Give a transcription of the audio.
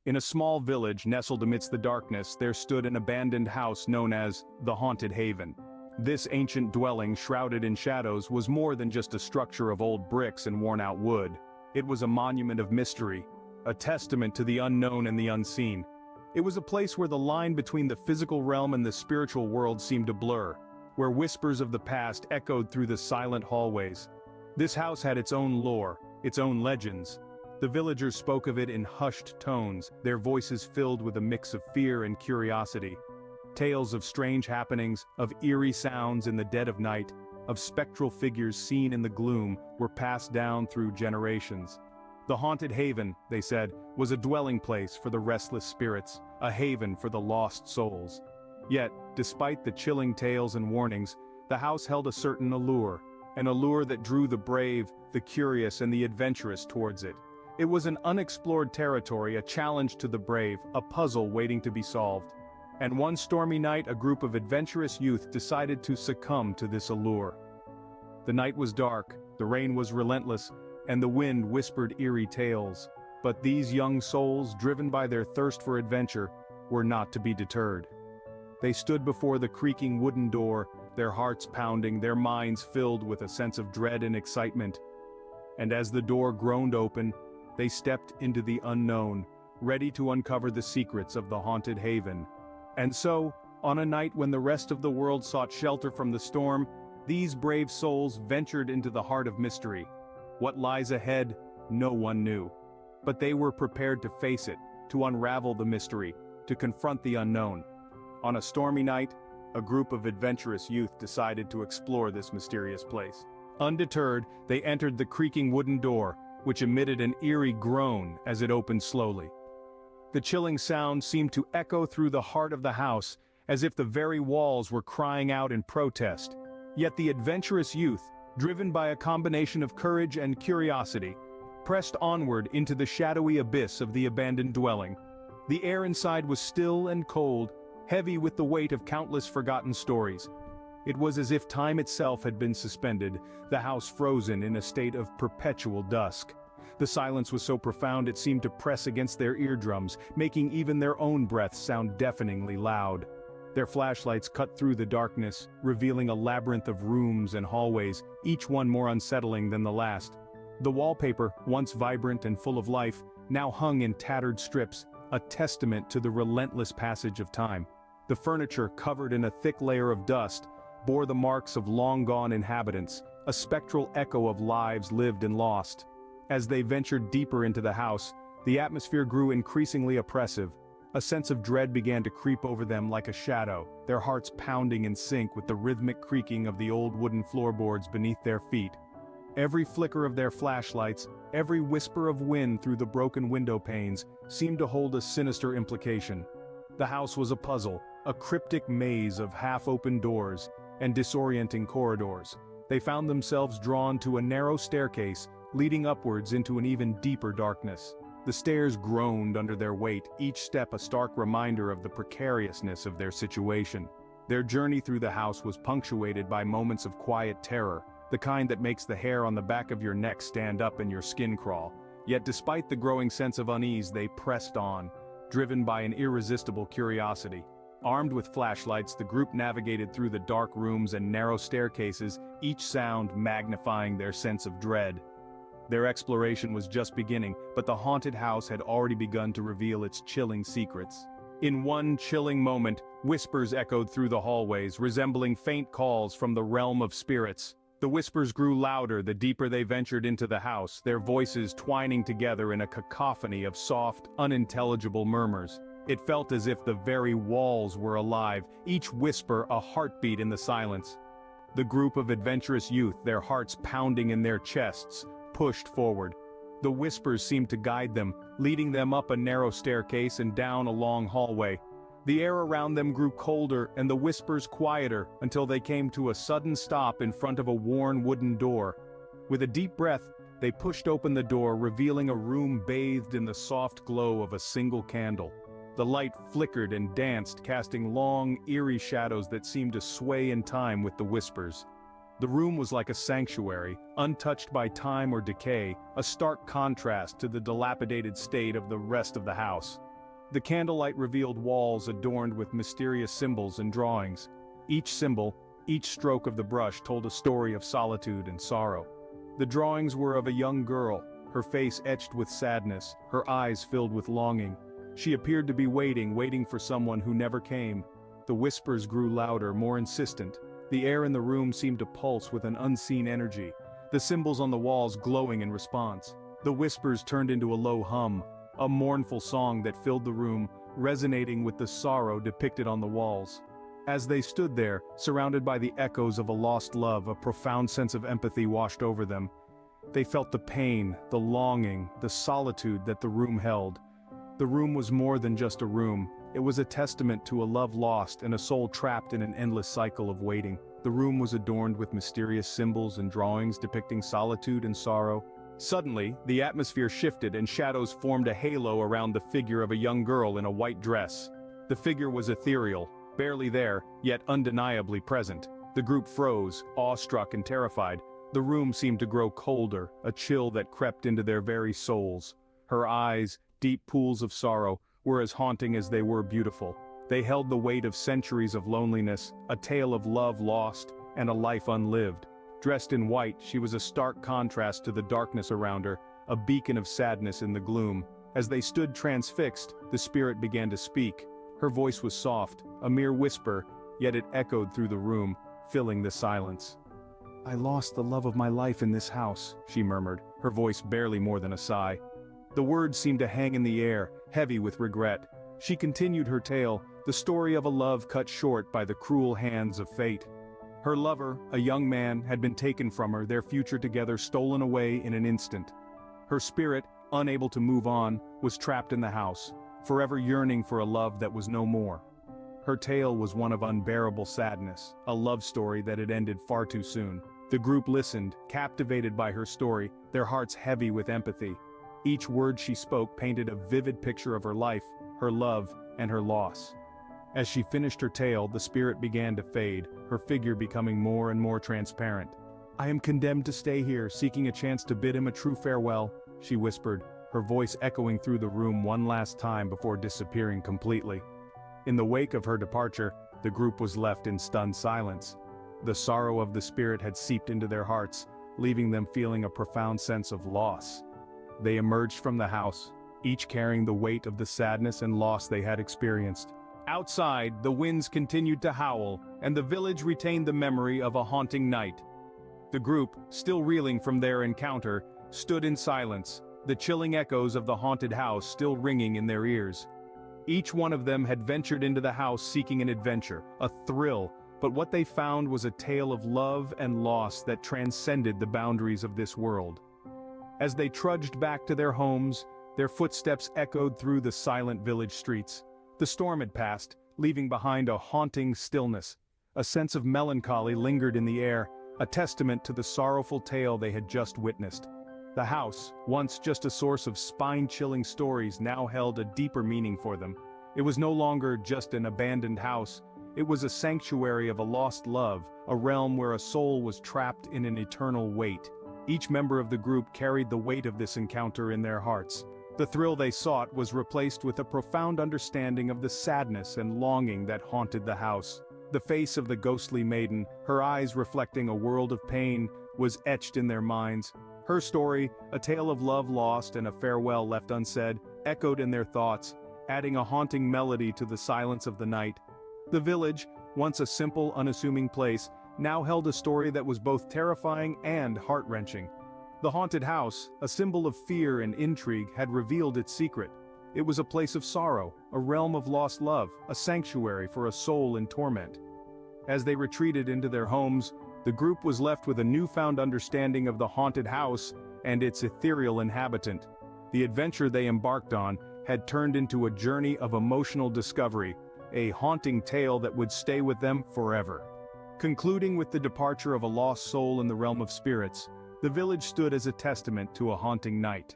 In a small village nestled amidst the darkness, there stood an abandoned house known as the Haunted Haven. This ancient dwelling, shrouded in shadows, was more than just a structure of old bricks and worn-out wood. It was a monument of mystery, a testament to the unknown and the unseen. It was a place where the line between the physical realm and the spiritual world seemed to blur, where whispers of the past echoed through the silent hallways. This house had its own lore, its own legends. The villagers spoke of it in hushed tones, their voices filled with a mix of fear and curiosity. Tales of strange happenings, of eerie sounds in the dead of night, of spectral figures seen in the gloom, were passed down through generations. The Haunted Haven, they said, was a dwelling place for the restless spirits, a haven for the lost souls. Yet, despite the chilling tales and warnings, the house held a certain allure, an allure that drew the brave, the curious and the adventurous towards it. It was an unexplored territory, a challenge to the brave, a puzzle waiting to be solved. And one stormy night a group of adventurous youth decided to succumb to this allure. The night was dark, the rain was relentless, and the wind whispered eerie tales. But these young souls, driven by their thirst for adventure, were not to be deterred. They stood before the creaking wooden door, their hearts pounding, their minds filled with a sense of dread and excitement. And as the door groaned open, they stepped into the unknown, ready to uncover the secrets of the Haunted Haven. And so, on a night when the rest of the world sought shelter from the storm, these brave souls ventured into the heart of mystery. What lies ahead, no one knew. But they were prepared to face it, to unravel the mystery, to confront the unknown. On a stormy night, a group of adventurous youth decided to explore this mysterious place. Undeterred, they entered the creaking wooden door, which emitted an eerie groan as it opened slowly. The chilling sound seemed to echo through the heart of the house, as if the very walls were crying out in protest. Yet the adventurous youth, driven by a combination of courage and curiosity, pressed onward into the shadowy abyss of the abandoned dwelling. The air inside was still and cold, heavy with the weight of countless forgotten stories. It was as if time itself had been suspended, the house frozen in a state of perpetual dusk. The silence was so profound it seemed to press against their eardrums, making even their own breaths sound deafeningly loud. Their flashlights cut through the darkness, revealing a labyrinth of rooms and hallways, each one more unsettling than the last. The wallpaper, once vibrant and full of life, now hung in tattered strips, a testament to the relentless passage of time. The furniture, covered in a thick layer of dust, bore the marks of long-gone inhabitants, a spectral echo of lives lived and lost. As they ventured deeper into the house, the atmosphere grew increasingly oppressive. A sense of dread began to creep over them like a shadow, their hearts pounding in sync with the rhythmic creaking of the old wooden floorboards beneath their feet. Every flicker of their flashlights, every whisper of wind through the broken window panes, seemed to hold a sinister implication. The house was a puzzle, a cryptic maze of half-open doors and disorienting corridors. They found themselves drawn to a narrow staircase, leading upwards into an even deeper darkness. The stairs groaned under their weight, each step a stark reminder of the precariousness of their situation. Their journey through the house was punctuated by moments of quiet terror, the kind that makes the hair on the back of your neck stand up and your skin crawl. Yet despite the growing sense of unease, they pressed on, driven by an irresistible curiosity. Armed with flashlights, the group navigated through the dark rooms and narrow staircases, each sound magnifying their sense of dread. Their exploration was just beginning, but the haunted house had already begun to reveal its chilling secrets. In one chilling moment, whispers echoed through the hallways, resembling faint calls from the realm of spirits. The whispers grew louder the deeper they ventured into the house, their voices twining together in a cacophony of soft, unintelligible murmurs. It felt as if the very walls were alive, each whisper a heartbeat in the silence. The group of adventurous youth, their hearts pounding in their chests, pushed forward. The whispers seemed to guide them, leading them up a narrow staircase and down a long hallway. The air around them grew colder and the whispers quieter until they came to a sudden stop in front of a worn wooden door. With a deep breath, they pushed open the door, revealing a room bathed in the soft glow of a single candle. The light flickered and danced, casting long, eerie shadows that seemed to sway in time with the whispers. The room was like a sanctuary, untouched by time or decay, a stark contrast to the dilapidated state of the rest of the house. The candlelight revealed walls adorned with mysterious symbols and drawings. Each symbol, each stroke of the brush told a story of solitude and sorrow. The drawings were of a young girl, her face etched with sadness, her eyes filled with longing. She appeared to be waiting for someone who never came. The whispers grew louder, more insistent. The air in the room seemed to pulse with an unseen energy, the symbols on the walls glowing in response. The whispers turned into a low hum, a mournful song that filled the room, resonating with the sorrow depicted on the walls. As they stood there, surrounded by the echoes of a lost love, a profound sense of empathy washed over them. They felt the pain, the longing, the solitude that the room held. The room was more than just a room. It was a testament to a love lost and a soul trapped in an endless cycle of waiting. The room was adorned with mysterious symbols and drawings depicting solitude and sorrow. Suddenly, the atmosphere shifted and shadows formed a halo around the figure of a young girl in a white dress. The figure was ethereal, barely there, yet undeniably present. The group froze, awestruck and terrified. The room seemed to grow colder, a chill that crept into their very souls. Her eyes, deep pools of sorrow, were as haunting as they were beautiful. They held the weight of centuries of loneliness, a tale of love lost, and a life unlived. Dressed in white, she was a stark contrast to the darkness around her, a beacon of sadness in the gloom. As they stood transfixed, the spirit began to speak. Her voice was soft, a mere whisper, yet it echoed through the room, filling the silence. "I lost the love of my life in this house," she murmured, her voice barely more than a sigh. The words seemed to hang in the air, heavy with regret. She continued her tale, the story of a love cut short by the cruel hands of fate. Her lover, a young man, had been taken from her, their future together stolen away in an instant. Her spirit, unable to move on, was trapped in the house, forever yearning for a love that was no more. Her tale was one of unbearable sadness, a love story that had ended far too soon. The group listened, captivated by her story, their hearts heavy with empathy. Each word she spoke painted a vivid picture of her life, her love, and her loss. As she finished her tale, the spirit began to fade, her figure becoming more and more transparent. "I am condemned to stay here, seeking a chance to bid him a true farewell," she whispered, her voice echoing through the room one last time before disappearing completely. In the wake of her departure, the group was left in stunned silence. The sorrow of the spirit had seeped into their hearts, leaving them feeling a profound sense of loss. They emerged from the house, each carrying the weight of the sadness and loss they had experienced. Outside, the winds continued to howl, and the village retained the memory of a haunting night. The group, still reeling from their encounter, stood in silence, the chilling echoes of the haunted house still ringing in their ears. Each one of them had ventured into the house seeking an adventure, a thrill, but what they found was a tale of love and loss that transcended the boundaries of this world. As they trudged back to their homes, their footsteps echoed through the silent village streets. The storm had passed, leaving behind a haunting stillness. A sense of melancholy lingered in the air, a testament to the sorrowful tale they had just witnessed. The house, once just a source of spine-chilling stories, now held a deeper meaning for them. It was no longer just an abandoned house. It was a sanctuary of a lost love, a realm where a soul was trapped in an eternal wait. Each member of the group carried the weight of this encounter in their hearts. The thrill they sought was replaced with a profound understanding of the sadness and longing that haunted the house. The face of the ghostly maiden, her eyes reflecting a world of pain, was etched in their minds. Her story, a tale of love lost and a farewell left unsaid, echoed in their thoughts, adding a haunting melody to the silence of the night. The village, once a simple, unassuming place, now held a story that was both terrifying and heart-wrenching. The haunted house, a symbol of fear and intrigue, had revealed its secret. It was a place of sorrow, a realm of lost love, a sanctuary for a soul in torment. As they retreated into their homes, the group was left with a newfound understanding of the haunted house and its ethereal inhabitant. The adventure they embarked on had turned into a journey of emotional discovery, a haunting tale that would stay with them forever. Concluding with the departure of a lost soul in the realm of spirits, the village stood as a testament to a haunting night.